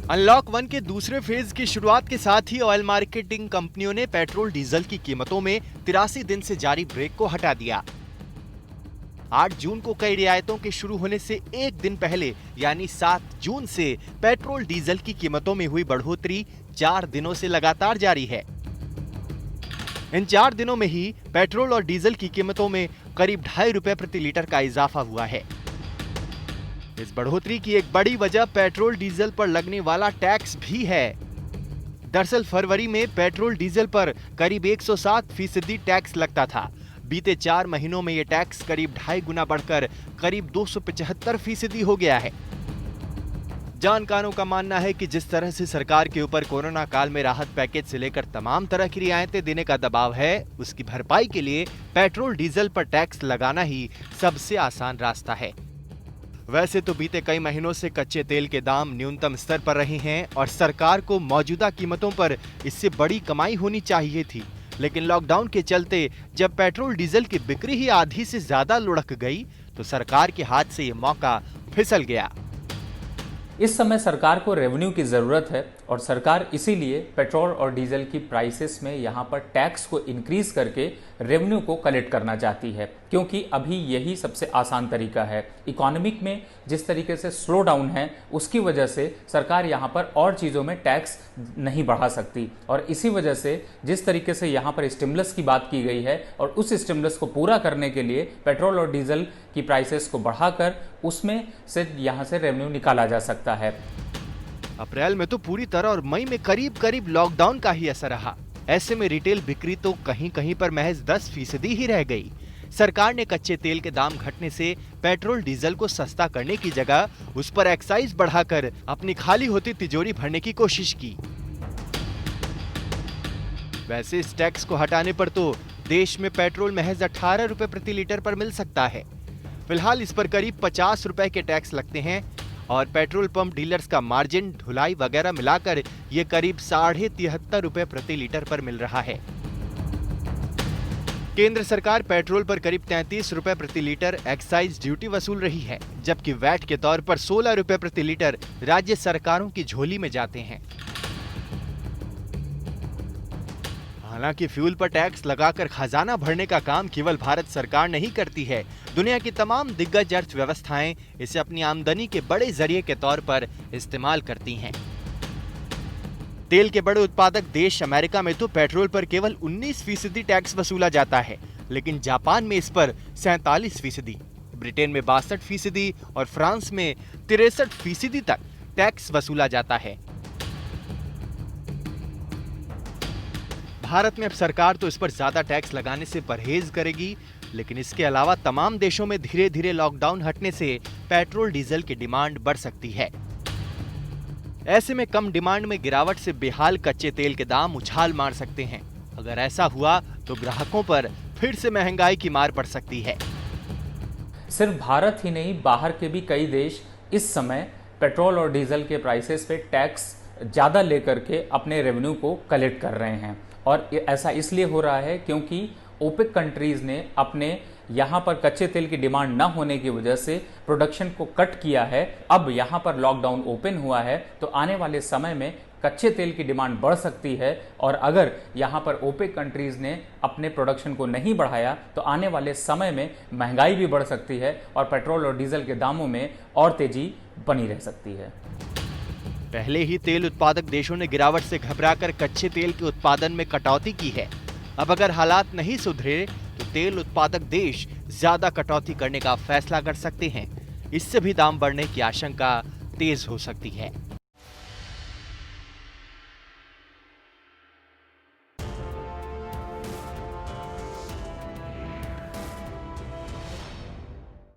Unlock 1 के दूसरे phase की शुरुआत के साथ ही ऑयल मार्केटिंग कंपनियों ने पेट्रोल डीजल की कीमतों में 83 दिन से जारी ब्रेक को हटा दिया। 8 जून को कई रियायतों के शुरू होने से एक दिन पहले यानी 7 जून से पेट्रोल डीजल की कीमतों में हुई बढ़ोतरी 4 दिनों से लगातार जारी है। इन 4 दिनों में ही पेट्रोल और डीजल की कीमतों में करीब ₹2.5 प्रति लीटर का इजाफा हुआ है। इस बढ़ोतरी की एक बड़ी वजह पेट्रोल डीजल पर लगने वाला टैक्स भी है। दरअसल फरवरी में पेट्रोल डीजल पर करीब 107% टैक्स लगता था। बीते 4 महीनों में यह टैक्स करीब 2.5 गुना बढ़कर करीब 275% हो गया है। जानकारों का मानना है कि जिस तरह से सरकार के ऊपर कोरोना काल में राहत पैकेज से लेकर तमाम तरह की रियायतें देने का दबाव है, उसकी भरपाई के लिए पेट्रोल डीजल पर टैक्स लगाना ही सबसे आसान रास्ता है। वैसे तो बीते कई महीनों से कच्चे तेल के दाम न्यूनतम स्तर पर रहे हैं और सरकार को मौजूदा कीमतों पर इससे बड़ी कमाई होनी चाहिए थी, लेकिन लॉकडाउन के चलते जब पेट्रोल डीजल की बिक्री ही आधी से ज्यादा लुढ़क गई तो सरकार के हाथ से ये मौका फिसल गया। इस समय सरकार को रेवेन्यू की ज़रूरत है और सरकार इसीलिए पेट्रोल और डीजल की प्राइसेस में यहाँ पर टैक्स को इंक्रीज करके रेवेन्यू को कलेक्ट करना चाहती है, क्योंकि अभी यही सबसे आसान तरीका है। इकोनॉमिक में जिस तरीके से स्लो डाउन है उसकी वजह से सरकार यहाँ पर और चीज़ों में टैक्स नहीं बढ़ा सकती और इसी वजह से जिस तरीके से यहाँ पर स्टिमुलस की बात की गई है और उस स्टिमुलस को पूरा करने के लिए पेट्रोल और डीजल की प्राइसेस को बढ़ाकर उसमें से यहाँ से रेवेन्यू निकाला जा सकता है। अप्रैल में तो पूरी तरह और मई में करीब करीब लॉकडाउन का ही असर रहा। ऐसे में रिटेल बिक्री तो कहीं कहीं पर महज 10% ही रह गई। सरकार ने कच्चे तेल के दाम घटने से पेट्रोल डीजल को सस्ता करने की जगह उस पर एक्साइज बढ़ाकर अपनी खाली होती तिजोरी भरने की कोशिश की। वैसे इस टैक्स को हटाने पर तो देश में पेट्रोल महज ₹18 प्रति लीटर पर मिल सकता है। फिलहाल इस पर करीब ₹50 के टैक्स लगते हैं और पेट्रोल पंप डीलर्स का मार्जिन, ढुलाई वगैरह मिलाकर ये करीब ₹73.5 प्रति लीटर पर मिल रहा है। केंद्र सरकार पेट्रोल पर करीब ₹33 प्रति लीटर एक्साइज ड्यूटी वसूल रही है, जबकि वैट के तौर पर ₹16 प्रति लीटर राज्य सरकारों की झोली में जाते हैं। हालांकि फ्यूल पर टैक्स लगाकर खजाना भरने का काम केवल भारत सरकार नहीं करती है। दुनिया की तमाम दिग्गज अर्थव्यवस्थाएं इसे अपनी आमदनी के बड़े जरिए के तौर पर इस्तेमाल करती हैं। तेल के बड़े उत्पादक देश अमेरिका में तो पेट्रोल पर केवल 19% टैक्स वसूला जाता है, लेकिन जापान में इस पर 47%, ब्रिटेन में 62% और फ्रांस में 63% तक टैक्स वसूला जाता है। भारत में अब सरकार तो इस पर ज्यादा टैक्स लगाने से परहेज करेगी, लेकिन इसके अलावा तमाम देशों में धीरे धीरे लॉकडाउन हटने से पेट्रोल डीजल की डिमांड बढ़ सकती है। ऐसे में कम डिमांड में गिरावट से बेहाल कच्चे तेल के दाम उछाल मार सकते हैं। अगर ऐसा हुआ तो ग्राहकों पर फिर से महंगाई की मार पड़ सकती है। सिर्फ भारत ही नहीं, बाहर के भी कई देश इस समय पेट्रोल और डीजल के प्राइसेस पे टैक्स ज़्यादा लेकर के अपने रेवेन्यू को कलेक्ट कर रहे हैं और ऐसा इसलिए हो रहा है क्योंकि ओपेक कंट्रीज ने अपने यहाँ पर कच्चे तेल की डिमांड ना होने की वजह से प्रोडक्शन को कट किया है। अब यहाँ पर लॉकडाउन ओपन हुआ है तो आने वाले समय में कच्चे तेल की डिमांड बढ़ सकती है और अगर यहाँ पर ओपेक कंट्रीज ने अपने प्रोडक्शन को नहीं बढ़ाया तो आने वाले समय में महंगाई भी बढ़ सकती है और पेट्रोल और डीजल के दामों में और तेजी बनी रह सकती है। पहले ही तेल उत्पादक देशों ने गिरावट से घबराकर कच्चे तेल के उत्पादन में कटौती की है। अब अगर हालात नहीं सुधरे तो तेल उत्पादक देश ज्यादा कटौती करने का फैसला कर सकते हैं। इससे भी दाम बढ़ने की आशंका तेज हो सकती है।